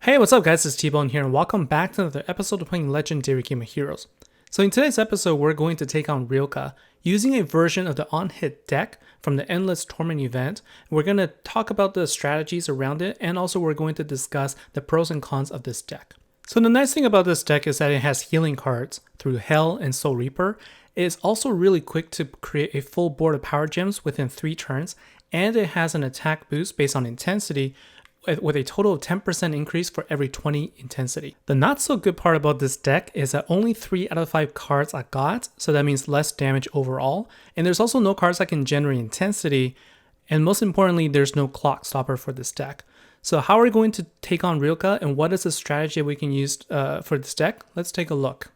Hey, what's up guys, it's T-Bone here and welcome back to another episode of playing Legendary Game of Heroes. So in today's episode, we're going to take on Rylka using a version of the on-hit deck from the Endless Torment event. We're going to talk about the strategies around it, and also we're going to discuss the pros and cons of this deck. So the nice thing about this deck is that it has healing cards through Hell and Soul Reaper. It is also really quick to create a full board of power gems within 3 turns, and it has an attack boost based on intensity, with a total of 10% increase for every 20 intensity. The not so good part about this deck is that only 3 out of 5 cards are got, so that means less damage overall, and there's also no cards that can generate intensity, and most importantly, there's no clock stopper for this deck. So how are we going to take on Rylka, and what is the strategy we can use for this deck? Let's take a look.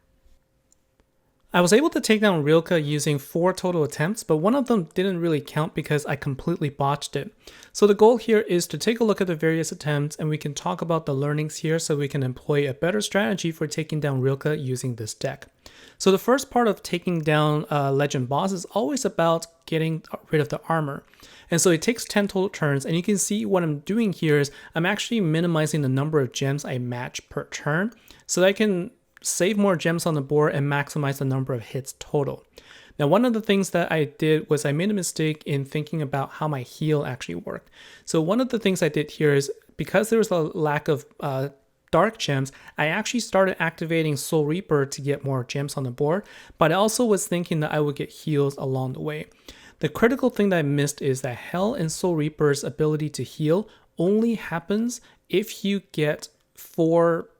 I was able to take down Rylka using 4 total attempts, but one of them didn't really count because I completely botched it. So the goal here is to take a look at the various attempts, and we can talk about the learnings here so we can employ a better strategy for taking down Rylka using this deck. So the first part of taking down Legend boss is always about getting rid of the armor. And so it takes 10 total turns, and you can see what I'm doing here is I'm actually minimizing the number of gems I match per turn so that I can save more gems on the board and maximize the number of hits total. Now, one of the things that I did was I made a mistake in thinking about how my heal actually worked. So one of the things I did here is because there was a lack of dark gems, I actually started activating Soul Reaper to get more gems on the board, but I also was thinking that I would get heals along the way. The critical thing that I missed is that Hell and Soul Reaper's ability to heal only happens if you get 4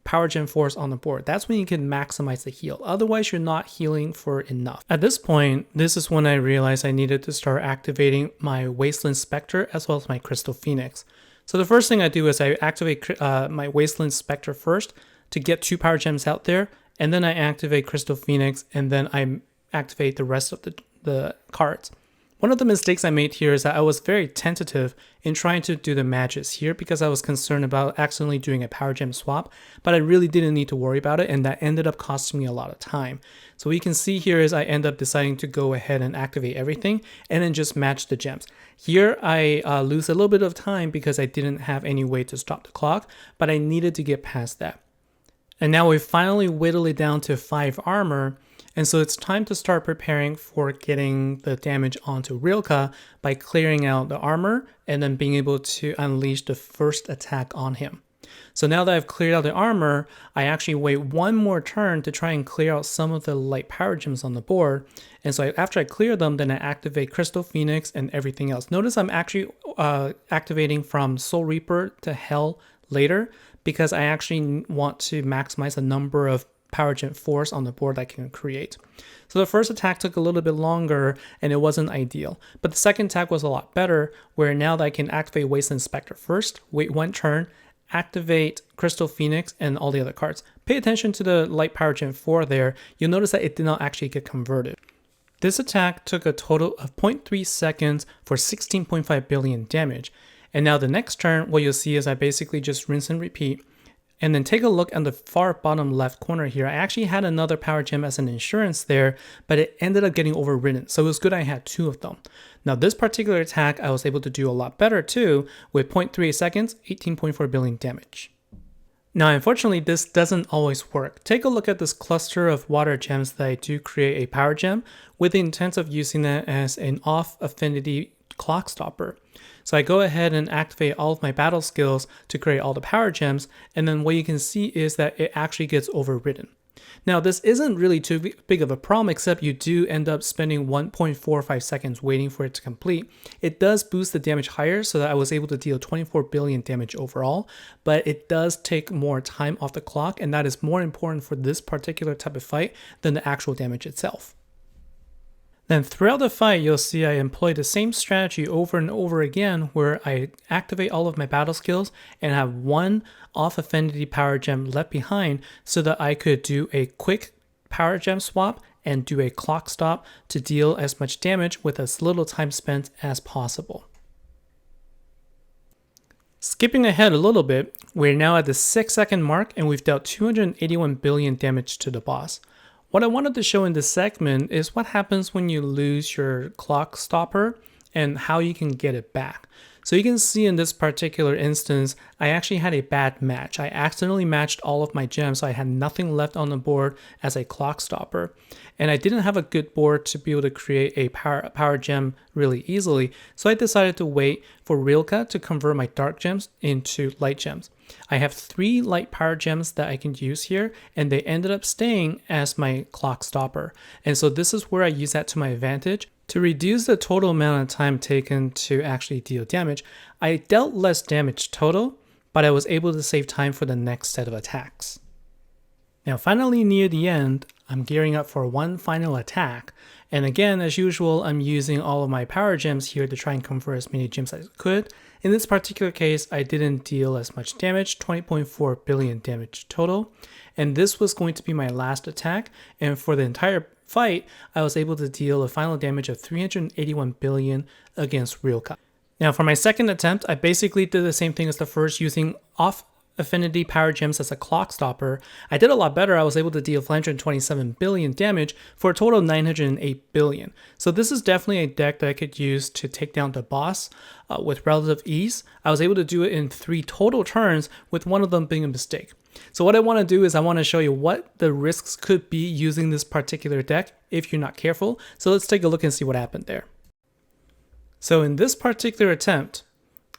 Power Gem 4s on the board. That's when you can maximize the heal. Otherwise, you're not healing for enough. At this point, this is when I realized I needed to start activating my Wasteland Spectre as well as my Crystal Phoenix. So the first thing I do is I activate my Wasteland Spectre first to get 2 Power Gems out there, and then I activate Crystal Phoenix, and then I activate the rest of the cards. One of the mistakes I made here is that I was very tentative in trying to do the matches here because I was concerned about accidentally doing a power gem swap, but I really didn't need to worry about it, and that ended up costing me a lot of time. So what you can see here is I end up deciding to go ahead and activate everything and then just match the gems. Here I lose a little bit of time because I didn't have any way to stop the clock, but I needed to get past that. And now we finally whittled it down to 5 armor, and so it's time to start preparing for getting the damage onto Rylka by clearing out the armor and then being able to unleash the first attack on him. So now that I've cleared out the armor, I actually wait one more turn to try and clear out some of the light power gems on the board. And so after I clear them, then I activate Crystal Phoenix and everything else. Notice I'm actually activating from Soul Reaper to Hell later because I actually want to maximize the number of Power Gem 4s on the board I can create. So the first attack took a little bit longer and it wasn't ideal, but the second attack was a lot better, where now that I can activate Wasteland Spectre first, wait 1 turn, activate Crystal Phoenix and all the other cards. Pay attention to the light Power Gem 4 there. You'll notice that it did not actually get converted. This attack took a total of 0.3 seconds for 16.5 billion damage. And now the next turn, what you'll see is I basically just rinse and repeat. And then take a look at the far bottom left corner here. I actually had another power gem as an insurance there, but it ended up getting overridden. So it was good I had 2 of them. Now this particular attack, I was able to do a lot better too, with 0.38 seconds, 18.4 billion damage. Now unfortunately, this doesn't always work. Take a look at this cluster of water gems that I do create a power gem with the intent of using that as an off affinity clock stopper. So I go ahead and activate all of my battle skills to create all the power gems, and then what you can see is that it actually gets overridden. Now this isn't really too big of a problem, except you do end up spending 1.45 seconds waiting for it to complete. It does boost the damage higher so that I was able to deal 24 billion damage overall, but it does take more time off the clock, and that is more important for this particular type of fight than the actual damage itself. Then throughout the fight, you'll see I employ the same strategy over and over again, where I activate all of my battle skills and have 1 off affinity power gem left behind so that I could do a quick power gem swap and do a clock stop to deal as much damage with as little time spent as possible. Skipping ahead a little bit, we're now at the 6-second mark and we've dealt 281 billion damage to the boss. What I wanted to show in this segment is what happens when you lose your clock stopper and how you can get it back. So you can see in this particular instance, I actually had a bad match. I accidentally matched all of my gems, so I had nothing left on the board as a clock stopper. And I didn't have a good board to be able to create a power gem really easily, so I decided to wait for Rylka to convert my dark gems into light gems. I have 3 light power gems that I can use here, and they ended up staying as my clock stopper. And so this is where I use that to my advantage. To reduce the total amount of time taken to actually deal damage, I dealt less damage total, but I was able to save time for the next set of attacks. Now finally near the end, I'm gearing up for one final attack, and again as usual I'm using all of my power gems here to try and convert as many gems as I could. In this particular case I didn't deal as much damage, 20.4 billion damage total, and this was going to be my last attack, and for the entire fight I was able to deal a final damage of 381 billion against Rylka. Now for my second attempt I basically did the same thing as the first, using off affinity power gems as a clock stopper. I did a lot better. I was able to deal 527 billion damage for a total of 908 billion. So this is definitely a deck that I could use to take down the boss with relative ease. I was able to do it in 3 total turns, with one of them being a mistake. So what I want to do is I want to show you what the risks could be using this particular deck if you're not careful. So let's take a look and see what happened there. So in this particular attempt,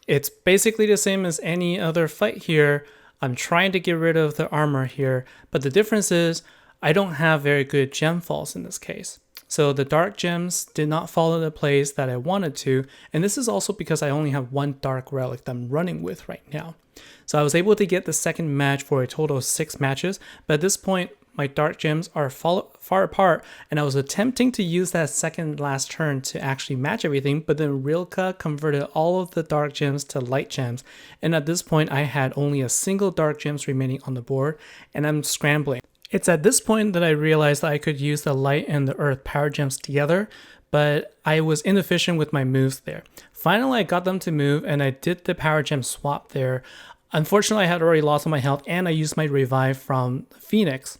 it's basically the same as any other fight here. I'm trying to get rid of the armor here, but the difference is I don't have very good gem falls in this case. So the dark gems did not fall into place that I wanted to, and this is also because I only have 1 dark relic that I'm running with right now. So I was able to get the second match for a total of 6 matches, but at this point my dark gems are far apart, and I was attempting to use that second last turn to actually match everything, but then Rylka converted all of the dark gems to light gems, and at this point I had only a single dark gems remaining on the board, and I'm scrambling. It's at this point that I realized that I could use the light and the earth power gems together, but I was inefficient with my moves there. Finally I got them to move, and I did the power gem swap there. Unfortunately I had already lost all my health, and I used my revive from Phoenix.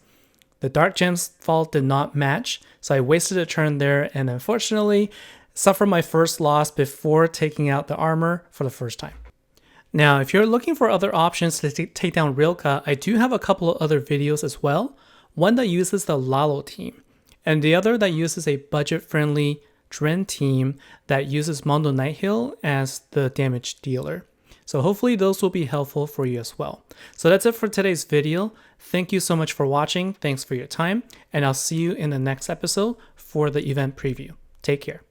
The dark gems fall did not match, so I wasted a turn there, and unfortunately suffered my first loss before taking out the armor for the first time. Now if you're looking for other options to take down Rylka, I do have a couple of other videos as well. One that uses the Lalo team, and the other that uses a budget-friendly Dren team that uses Mondo Nighthill as the damage dealer. So hopefully those will be helpful for you as well. So that's it for today's video. Thank you so much for watching. Thanks for your time, and I'll see you in the next episode for the event preview. Take care.